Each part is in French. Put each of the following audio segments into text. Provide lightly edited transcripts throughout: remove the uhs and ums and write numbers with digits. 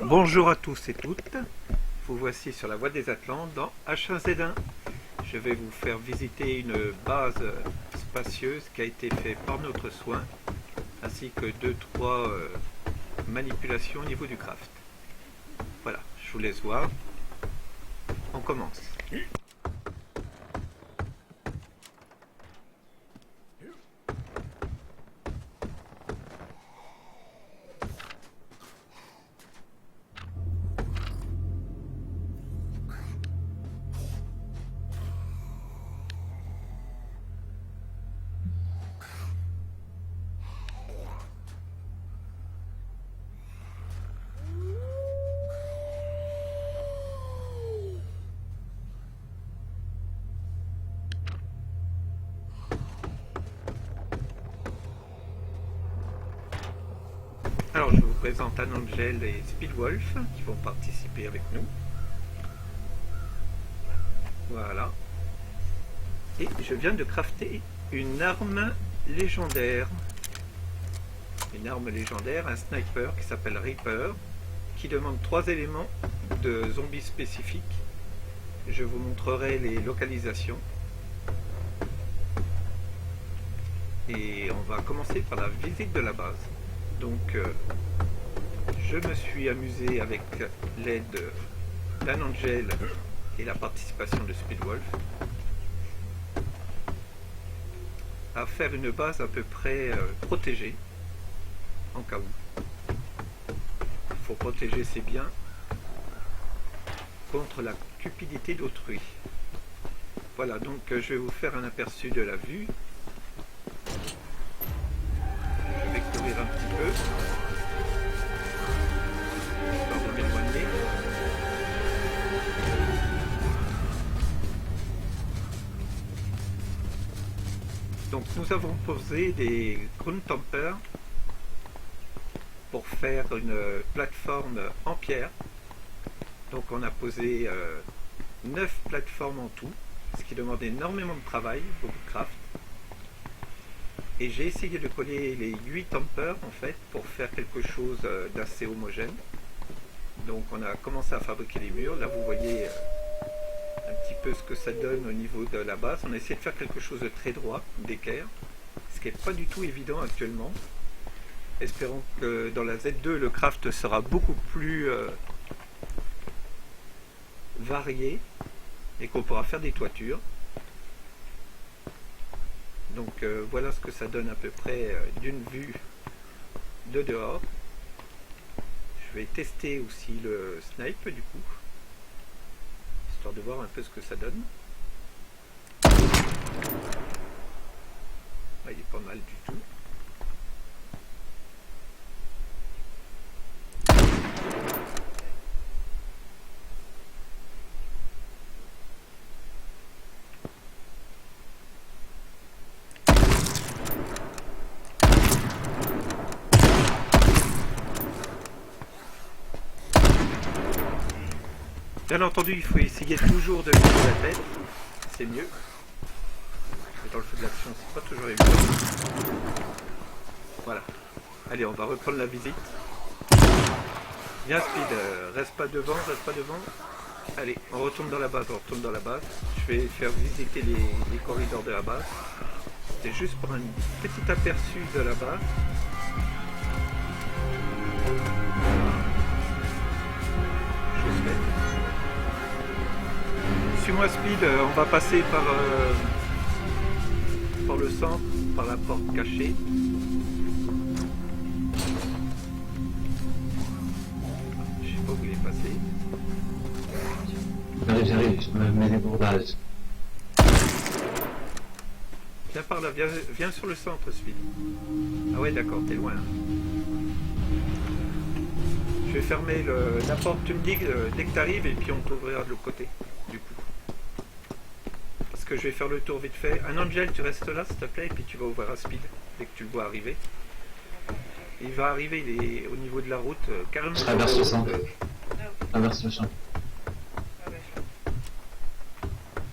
Bonjour à tous et toutes, vous voici sur la voie des Atlantes dans H1Z1. Je vais vous faire visiter une base spacieuse qui a été faite par notre soin, ainsi que 2-3 manipulations au niveau du craft. Voilà, je vous laisse voir, on commence. Alors je vous présente Angel et Speedwolf qui vont participer avec nous. Voilà. Et je viens de crafter une arme légendaire. Une arme légendaire, un sniper qui s'appelle Reaper, qui demande 3 éléments de zombies spécifiques. Je vous montrerai les localisations. Et on va commencer par la visite de la base. Donc je me suis amusé avec l'aide d'un Angel et la participation de Speedwolf à faire une base à peu près protégée en cas où. Il faut protéger ses biens contre la cupidité d'autrui. Voilà, donc je vais vous faire un aperçu de la vue. Je vais courir un petit peu, histoire de m'éloigner. Donc nous avons posé des Grundtamper pour faire une plateforme en pierre. Donc on a posé 9 plateformes en tout, ce qui demande énormément de travail, beaucoup de craft. Et j'ai essayé de coller les 8 ampères en fait pour faire quelque chose d'assez homogène. Donc on a commencé à fabriquer les murs. Là vous voyez un petit peu ce que ça donne au niveau de la base. On a essayé de faire quelque chose de très droit, d'équerre, ce qui n'est pas du tout évident actuellement. Espérons que dans la Z2 le craft sera beaucoup plus varié et qu'on pourra faire des toitures. Donc voilà ce que ça donne à peu près d'une vue de dehors. Je vais tester aussi le snipe du coup, histoire de voir un peu ce que ça donne. Ah, il est pas mal du tout. Bien entendu, il faut essayer toujours de viser la tête, c'est mieux. Mais dans le feu de l'action, c'est pas toujours évident. Voilà. Allez, on va reprendre la visite. Viens Speed, reste pas devant, reste pas devant. Allez, on retourne dans la base, on retourne dans la base. Je vais faire visiter les corridors de la base. C'est juste pour un petit aperçu de la base. Suis-moi Speed, on va passer par le centre, par la porte cachée. Je sais pas où il est passé. J'arrive, je me mets des bourdages. Viens par là, viens sur le centre Speed. Ah ouais d'accord, t'es loin. Je vais fermer la porte, tu me dis dès que t'arrives et puis on t'ouvrira de l'autre côté. Du coup. Parce que je vais faire le tour vite fait. Un Angel, tu restes là s'il te plaît, et puis tu vas ouvrir à Speed dès que tu le vois arriver. Il va arriver, il est au niveau de la route, carrément. Je traverse le centre. Je traverse le champ.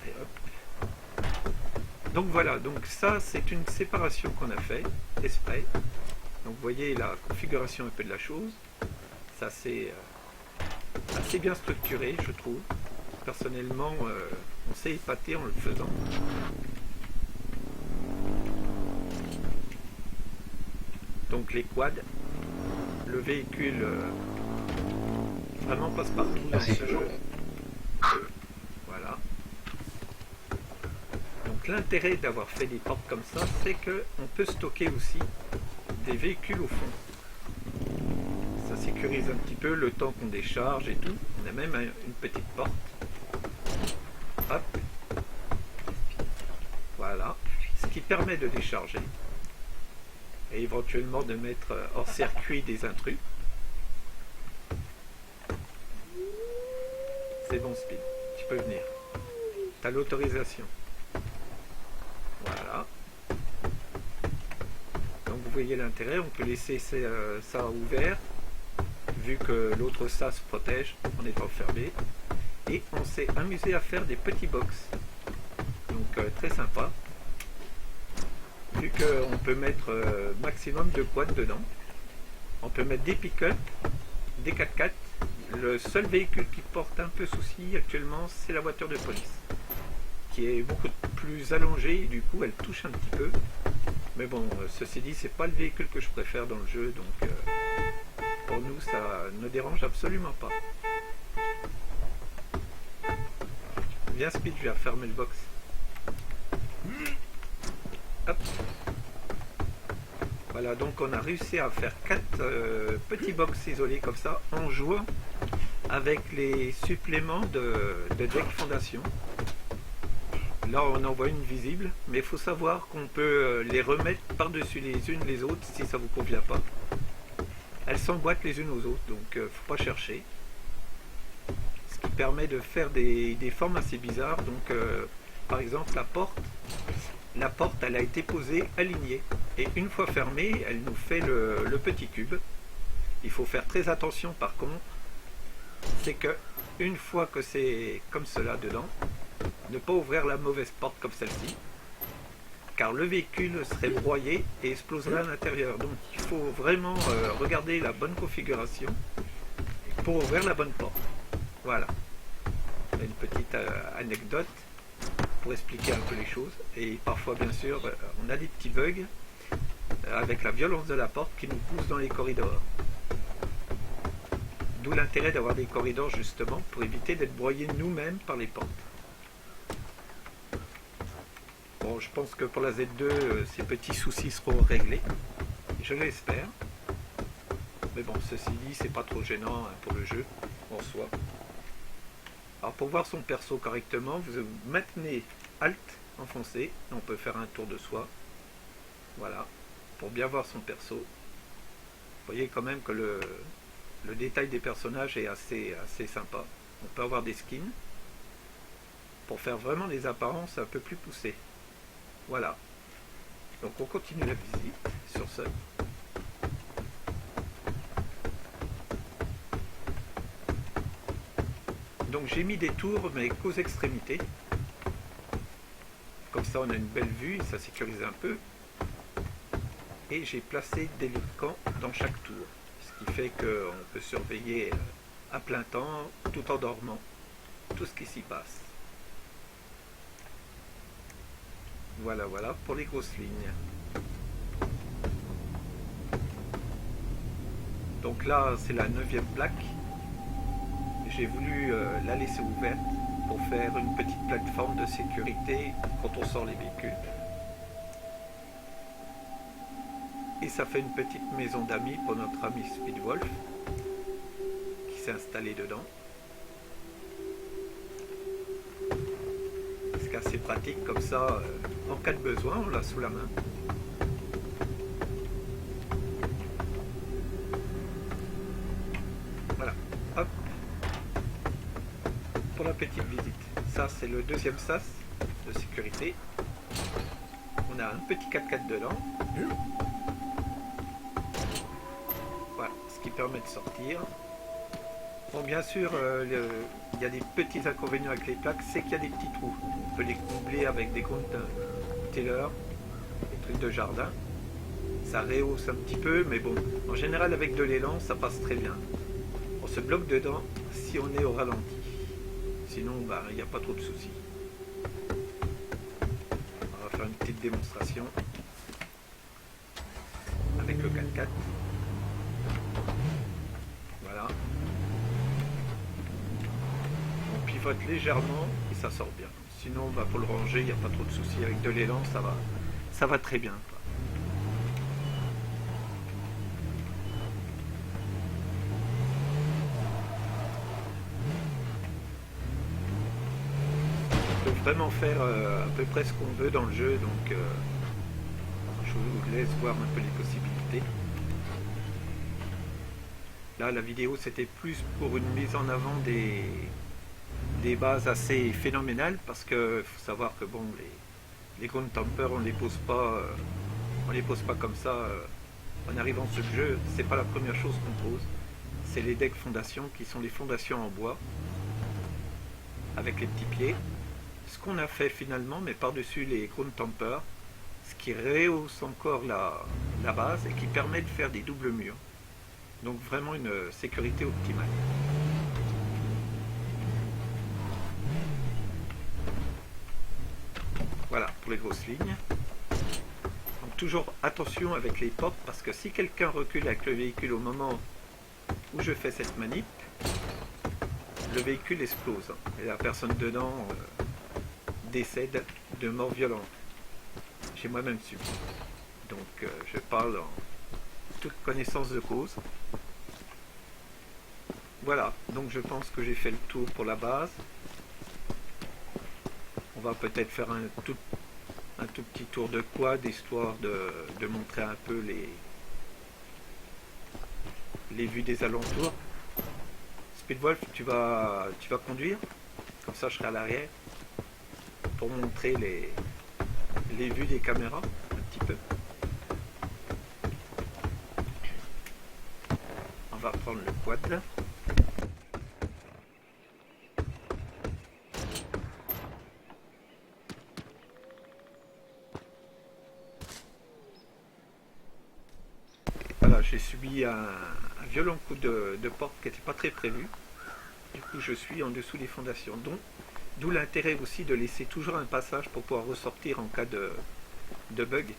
Et hop. Donc voilà, donc ça c'est une séparation qu'on a fait, exprès. Donc vous voyez la configuration un peu de la chose. Ça c'est assez bien structuré, je trouve. Personnellement, on s'est épaté en le faisant. Donc les quads, le véhicule vraiment passe partout dans Merci. ce jeu. Voilà. Donc l'intérêt d'avoir fait des portes comme ça, c'est qu'on peut stocker aussi des véhicules au fond. Ça sécurise un petit peu le temps qu'on décharge et tout. On a même une petite porte. Hop. Voilà. Ce qui permet de décharger. Et éventuellement de mettre hors circuit des intrus. C'est bon Speed, tu peux venir. Tu as l'autorisation. Voilà. Donc vous voyez l'intérêt, on peut laisser ça ouvert, vu que l'autre SAS protège en étant fermé. Et on s'est amusé à faire des petits box. Donc très sympa. Vu qu'on peut mettre maximum de quads dedans. On peut mettre des pick-up, des 4x4. Le seul véhicule qui porte un peu souci actuellement, c'est la voiture de police, qui est beaucoup plus allongée et du coup elle touche un petit peu. Mais bon, ceci dit, c'est pas le véhicule que je préfère dans le jeu, donc pour nous ça ne dérange absolument pas. Viens Speed, je vais refermer le box. Hop. Voilà, donc on a réussi à faire 4 petits box isolés comme ça en jouant avec les suppléments de deck fondation. Là on en voit une visible, mais il faut savoir qu'on peut les remettre par-dessus les unes les autres si ça vous convient pas. Elles s'emboîtent les unes aux autres, donc faut pas chercher. Ce qui permet de faire des formes assez bizarres. Donc par exemple la porte elle a été posée alignée et une fois fermée elle nous fait le petit cube. Il faut faire très attention par contre, c'est que une fois que c'est comme cela dedans, ne pas ouvrir la mauvaise porte comme celle-ci, car le véhicule serait broyé et exploserait à l'intérieur. Donc il faut vraiment regarder la bonne configuration pour ouvrir la bonne porte. Voilà, une petite anecdote pour expliquer un peu les choses. Et parfois bien sûr on a des petits bugs avec la violence de la porte qui nous pousse dans les corridors. D'où l'intérêt d'avoir des corridors justement pour éviter d'être broyés nous-mêmes par les portes. Bon, je pense que pour la Z2 ces petits soucis seront réglés, je l'espère. Mais bon, ceci dit, c'est pas trop gênant pour le jeu en soi. Alors pour voir son perso correctement, vous maintenez Alt enfoncé, on peut faire un tour de soi. Voilà, pour bien voir son perso. Vous voyez quand même que le détail des personnages est assez sympa. On peut avoir des skins pour faire vraiment des apparences un peu plus poussées. Voilà. Donc on continue la visite sur ce. Donc j'ai mis des tours mais qu'aux extrémités. Comme ça on a une belle vue, ça sécurise un peu. Et j'ai placé des camps dans chaque tour. Ce qui fait qu'on peut surveiller à plein temps, tout en dormant, tout ce qui s'y passe. Voilà, voilà pour les grosses lignes. Donc là, c'est la 9e plaque. J'ai voulu la laisser ouverte pour faire une petite plateforme de sécurité quand on sort les véhicules. Et ça fait une petite maison d'amis pour notre ami Speedwolf qui s'est installé dedans. C'est assez pratique comme ça, en cas de besoin, on l'a sous la main. Voilà, hop. Pour la petite visite. Ça c'est le 2e sas de sécurité. On a un petit 4x4 dedans. Voilà, ce qui permet de sortir. Bon, bien sûr, il y a des petits inconvénients avec les plaques, c'est qu'il y a des petits trous. On peut les combler avec des containers, des trucs de jardin. Ça rehausse un petit peu, mais bon, en général avec de l'élan, ça passe très bien. Bon, se bloque dedans si on est au ralenti. Sinon, bah, il n'y a pas trop de soucis. On va faire une petite démonstration avec le 4x4. Voilà. On pivote légèrement et ça sort bien. Sinon, bah, pour le ranger, il n'y a pas trop de soucis. Avec de l'élan, ça va très bien. On peut vraiment faire à peu près ce qu'on veut dans le jeu, donc je vous laisse voir un peu les possibilités. Là, la vidéo, c'était plus pour une mise en avant des bases assez phénoménales, parce que faut savoir que bon, les Ground Tampers, on les pose pas comme ça en arrivant sur le jeu. C'est pas la première chose qu'on pose. C'est les decks fondations qui sont les fondations en bois avec les petits pieds. Ce qu'on a fait finalement, mais par-dessus les Ground Tampers, ce qui rehausse encore la base et qui permet de faire des doubles murs. Donc vraiment une sécurité optimale. Voilà pour les grosses lignes. Donc toujours attention avec les portes, parce que si quelqu'un recule avec le véhicule au moment où je fais cette manip, le véhicule explose et la personne dedans décède de mort violente. J'ai moi-même subi. Donc je parle en toute connaissance de cause. Voilà, donc je pense que j'ai fait le tour pour la base. On va peut-être faire un tout petit tour de quad, histoire de montrer un peu les vues des alentours. Speedwolf, tu vas conduire, comme ça je serai à l'arrière, pour montrer les vues des caméras, un petit peu. On va prendre le quad là. Voilà, j'ai subi un violent coup de porte qui n'était pas très prévu. Du coup, je suis en dessous des fondations. D'où l'intérêt aussi de laisser toujours un passage pour pouvoir ressortir en cas de bug.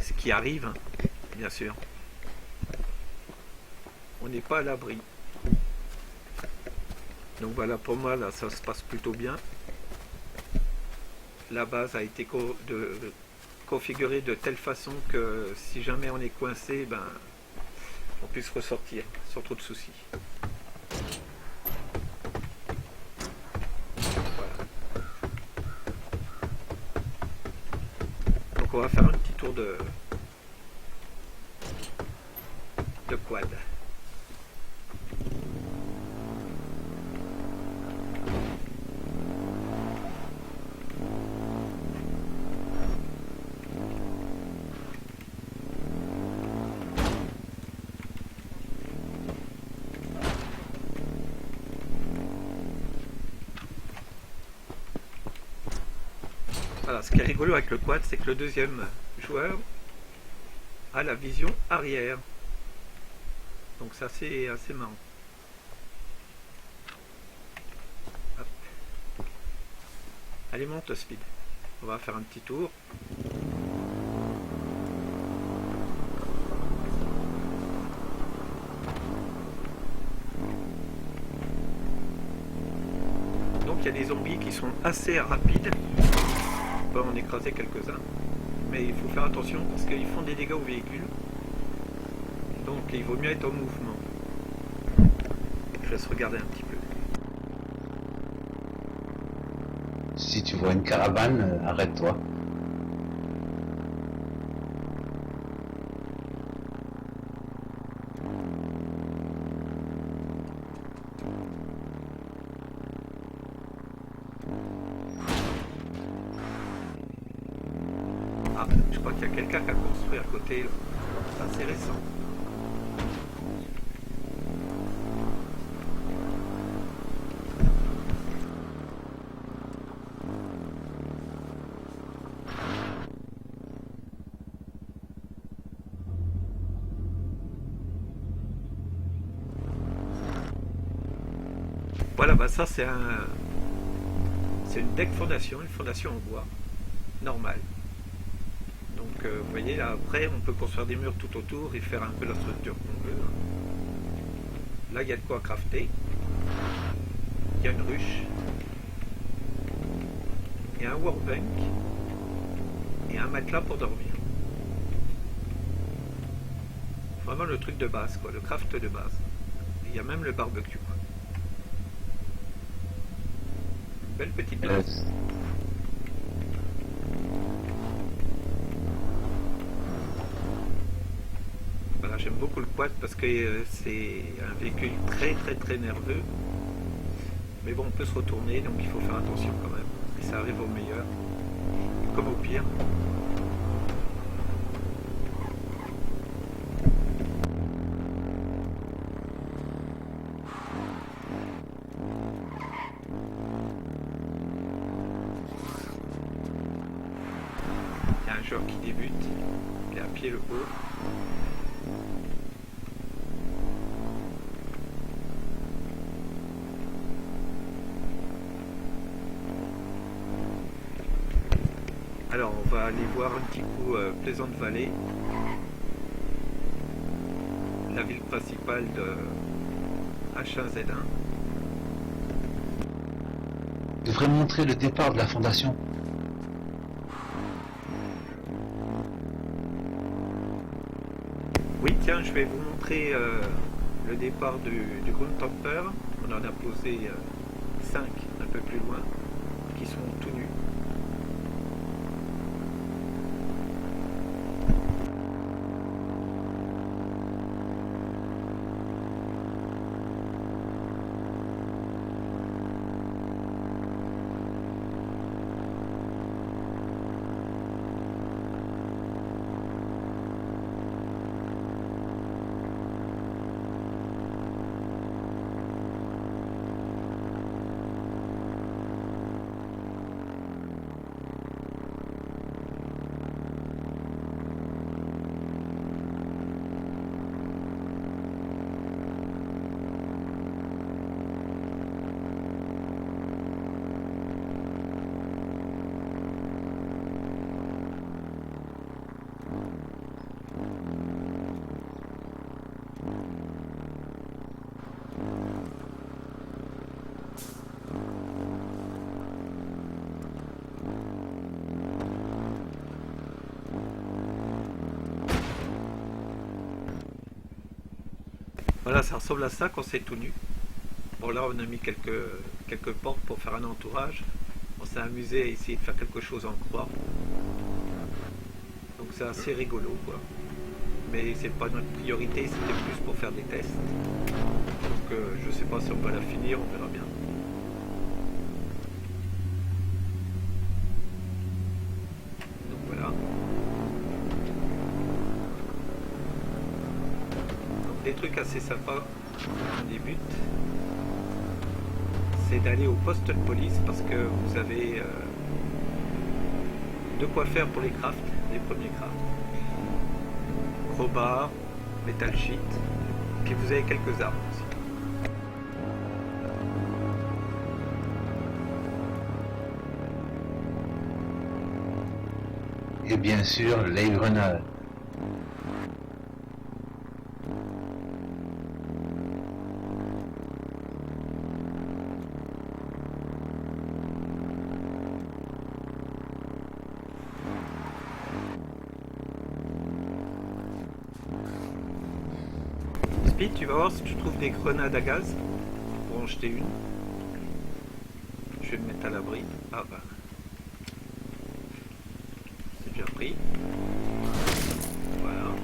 Ce qui arrive, hein, bien sûr. On n'est pas à l'abri. Donc voilà, pour moi, là, ça se passe plutôt bien. La base a été configurée de telle façon que si jamais on est coincé, ben, on puisse ressortir sans trop de soucis. Donc on va faire un petit tour de quad. Voilà, ce qui est rigolo avec le quad, c'est que le deuxième joueur a la vision arrière. Donc ça c'est assez marrant. Hop. Allez, monte Speed. On va faire un petit tour. Donc il y a des zombies qui sont assez rapides. On peut en écraser quelques-uns. Mais il faut faire attention parce qu'ils font des dégâts au véhicule. Donc il vaut mieux être en mouvement. Je laisse regarder un petit peu. Si tu vois une caravane, arrête-toi. Ah, je crois qu'il y a quelqu'un qui a construit à côté. C'est assez récent. Voilà, bah ça c'est une deck fondation, une fondation en bois, normale. Donc vous voyez, là, après on peut construire des murs tout autour et faire un peu la structure qu'on veut. Là il y a de quoi crafter. Il y a une ruche. Il y a un workbench et un matelas pour dormir. Vraiment le truc de base, quoi, le craft de base. Il y a même le barbecue. Une belle petite base. Voilà, j'aime beaucoup le quad parce que c'est un véhicule très très très nerveux. Mais bon, on peut se retourner, donc il faut faire attention quand même. Et ça arrive au meilleur, comme au pire. Il y a un joueur qui débute, il est à pied le haut. Alors on va aller voir un petit coup Plaisante Vallée, la ville principale de H1Z1. Je devrais montrer le départ de la fondation. Oui, tiens, je vais vous montrer le départ du Grundtempler. On en a posé 5 un peu plus loin, qui sont tout nus. Voilà, ça ressemble à ça quand c'est tout nu. Bon, là, on a mis quelques portes pour faire un entourage. On s'est amusé à essayer de faire quelque chose en croix. Donc c'est assez rigolo, quoi. Mais c'est pas notre priorité, c'était plus pour faire des tests. Donc je sais pas si on va la finir, on verra bien. Donc voilà. Donc des trucs assez sympas on débute. C'est d'aller au poste de police parce que vous avez de quoi faire pour les crafts, les premiers crafts. Crowbar, metal sheet, puis vous avez quelques armes aussi. Et bien sûr, les grenades. Speed, tu vas voir si tu trouves des grenades à gaz pour en jeter une. Je vais me mettre à l'abri. Ah bah. C'est bien pris. Voilà.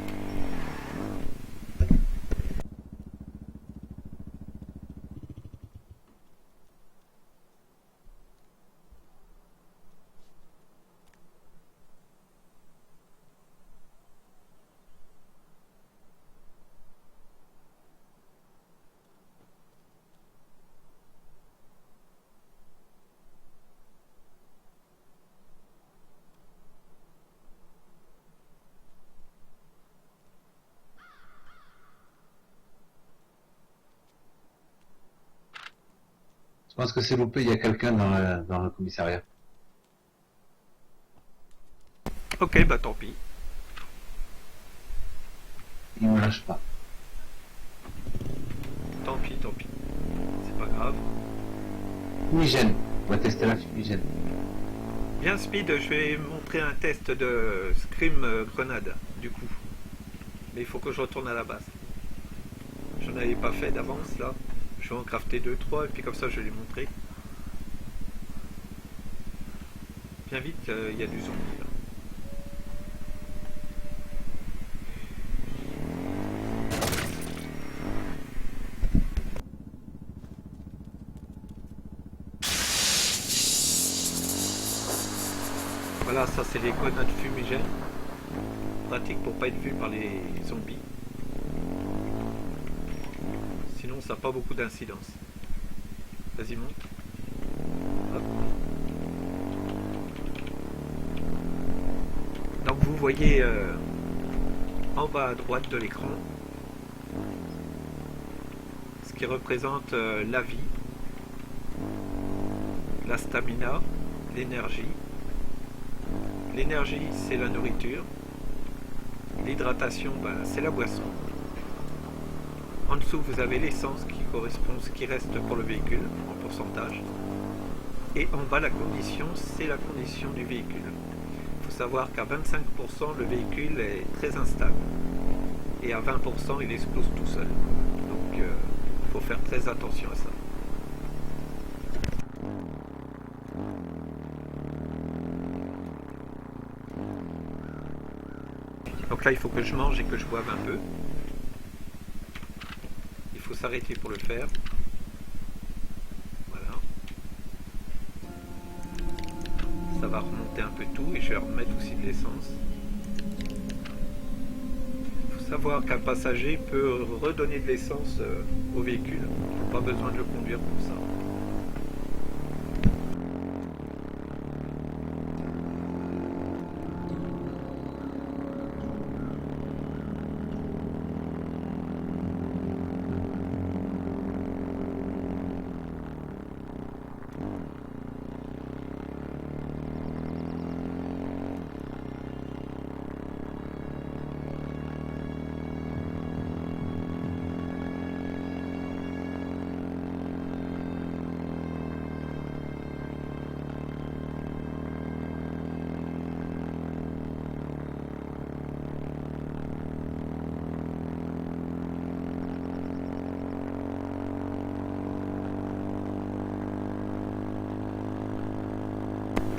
Je pense que c'est loupé, il y a quelqu'un dans le commissariat. Ok, bah tant pis. Il me lâche pas. Tant pis, tant pis. C'est pas grave. Fumigène. On va tester la fumigène. Bien Speed, je vais montrer un test de Scream grenade, du coup. Mais il faut que je retourne à la base. J'en avais pas fait d'avance là. Je vais en crafter 2-3 et puis comme ça je vais les montrer. Bien vite, il y a du zombie là. Voilà, ça c'est les grenades fumigènes. Pratique pour pas être vu par les zombies. Sinon ça n'a pas beaucoup d'incidence. Vas-y monte. Hop. Donc vous voyez en bas à droite de l'écran ce qui représente la vie, la stamina, l'énergie. L'énergie c'est la nourriture. L'hydratation c'est la boisson. En dessous vous avez l'essence qui correspond à ce qui reste pour le véhicule en pourcentage. Et en bas la condition c'est la condition du véhicule. Il faut savoir qu'à 25% le véhicule est très instable et à 20% il explose tout seul. Donc il faut faire très attention à ça. Donc là il faut que je mange et que je boive un peu. Il faut s'arrêter pour le faire. Voilà. Ça va remonter un peu tout et je vais remettre aussi de l'essence. Il faut savoir qu'un passager peut redonner de l'essence au véhicule. Il n'a pas besoin de le conduire pour ça.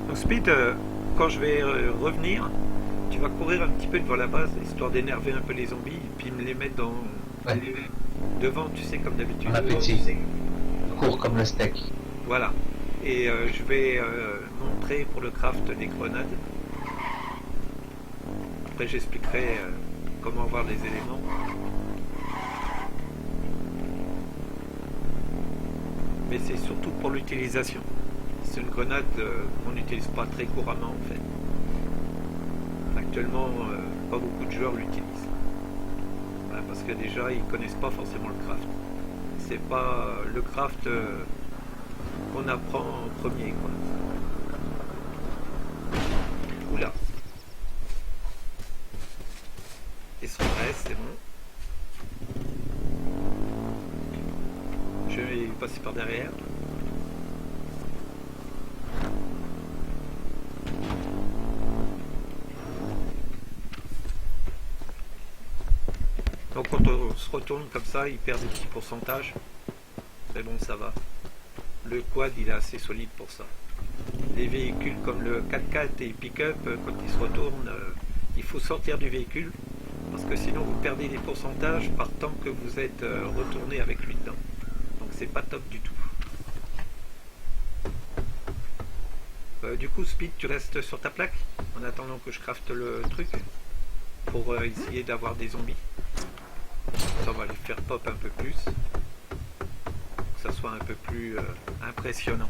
Donc Speed, quand je vais revenir, tu vas courir un petit peu devant la base, histoire d'énerver un peu les zombies, et puis me les mettre Ouais. devant, tu sais, comme d'habitude. Bon appétit. Cours comme le steak. Voilà. Et je vais montrer pour le craft des grenades. Après j'expliquerai comment avoir les éléments. Mais c'est surtout pour l'utilisation. C'est une grenade qu'on n'utilise pas très couramment en fait. Actuellement, pas beaucoup de joueurs l'utilisent. Voilà, parce que déjà, ils connaissent pas forcément le craft. C'est pas le craft qu'on apprend en premier, quoi. Oula. Et se redresse, c'est bon. Je vais passer par derrière. Donc quand on se retourne comme ça, il perd des petits pourcentages. Mais bon, ça va. Le quad, il est assez solide pour ça. Les véhicules comme le 4x4 et pick-up, quand ils se retournent, il faut sortir du véhicule. Parce que sinon, vous perdez des pourcentages par temps que vous êtes retourné avec lui dedans. Donc c'est pas top du tout. Du coup, Speed, tu restes sur ta plaque en attendant que je crafte le truc pour essayer d'avoir des zombies. Ça va les faire pop un peu plus, que ça soit un peu plus impressionnant.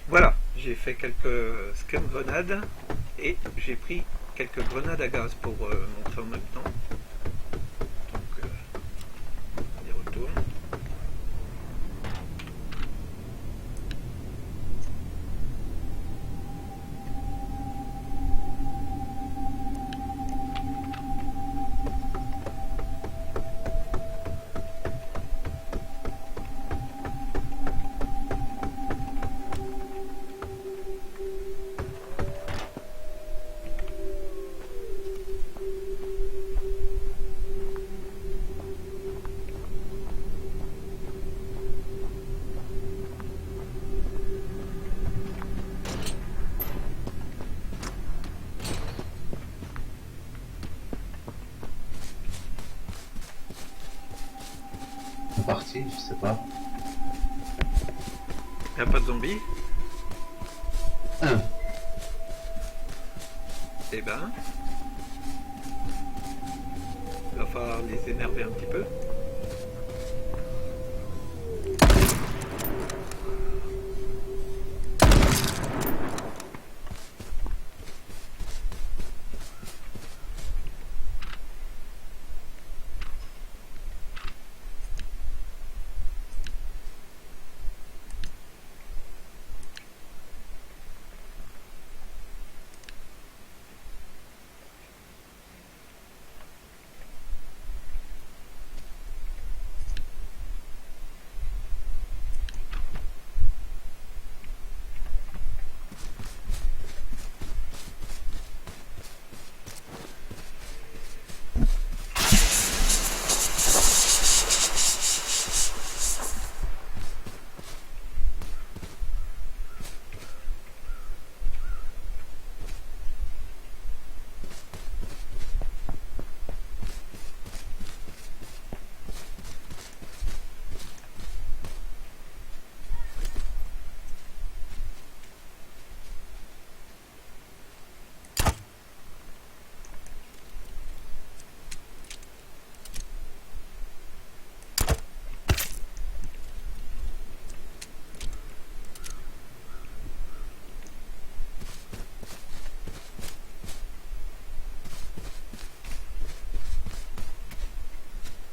Voilà, j'ai fait quelques scum grenades et j'ai pris quelques grenades à gaz pour montrer en même temps. Donc on y retourne. C'est parti, je sais pas. Il n'y a pas de zombies. Un. Eh ben, il va falloir les énerver un petit peu.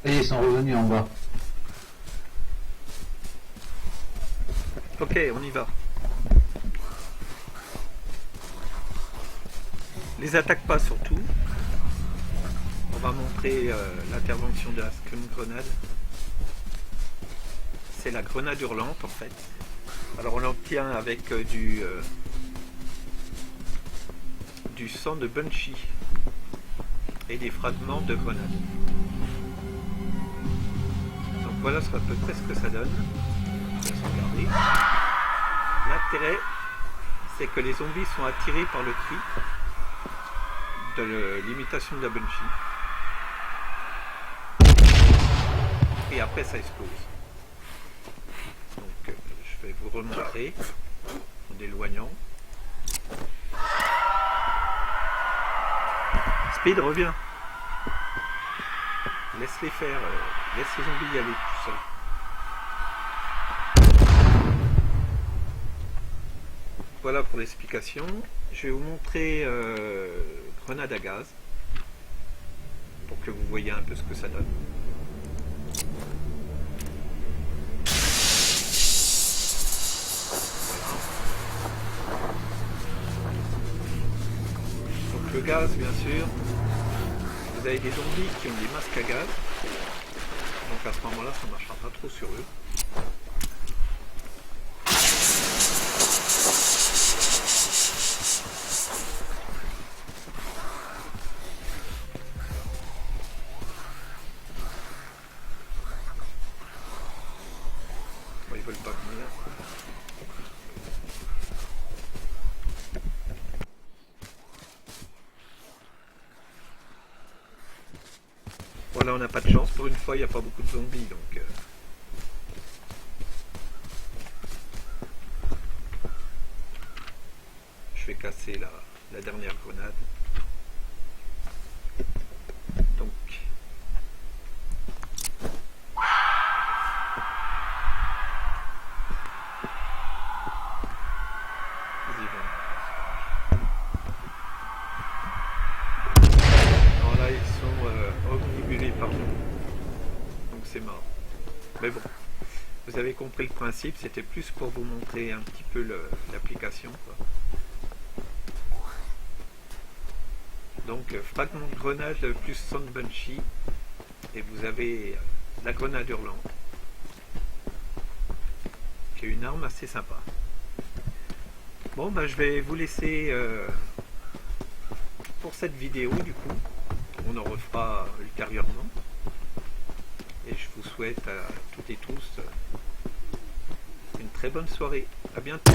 Et ils sont revenus en bas. Ok, on y va. Les attaque pas surtout. On va montrer l'intervention de la scum grenade. C'est la grenade hurlante en fait. Alors on l'obtient avec du sang de Banshee et des fragments de grenade. Donc voilà à peu près ce que ça donne. On va se regarder. L'intérêt, c'est que les zombies sont attirés par le cri de l'imitation de la Banshee. Et après ça explose. Donc je vais vous remontrer en éloignant. Speed, reviens. Laisse-les faire, laisse les zombies y aller tout seuls. Voilà pour l'explication. Je vais vous montrer grenade à gaz pour que vous voyez un peu ce que ça donne. Donc le gaz, bien sûr. Vous avez des zombies qui ont des masques à gaz. Donc à ce moment-là, ça ne marchera pas trop sur eux. Bon, ils veulent pas venir. Voilà, on n'a pas de chance. Pour une fois, il n'y a pas beaucoup de zombies. Donc, je vais casser la dernière grenade. Donc, c'est mort. Mais bon, vous avez compris le principe, c'était plus pour vous montrer un petit peu l'application, quoi. Donc fragment de grenade plus Sound Banshee, et vous avez la grenade hurlante, qui est une arme assez sympa. Bon, bah, je vais vous laisser pour cette vidéo, du coup. On en refera ultérieurement. Et je vous souhaite à toutes et tous une très bonne soirée. À bientôt.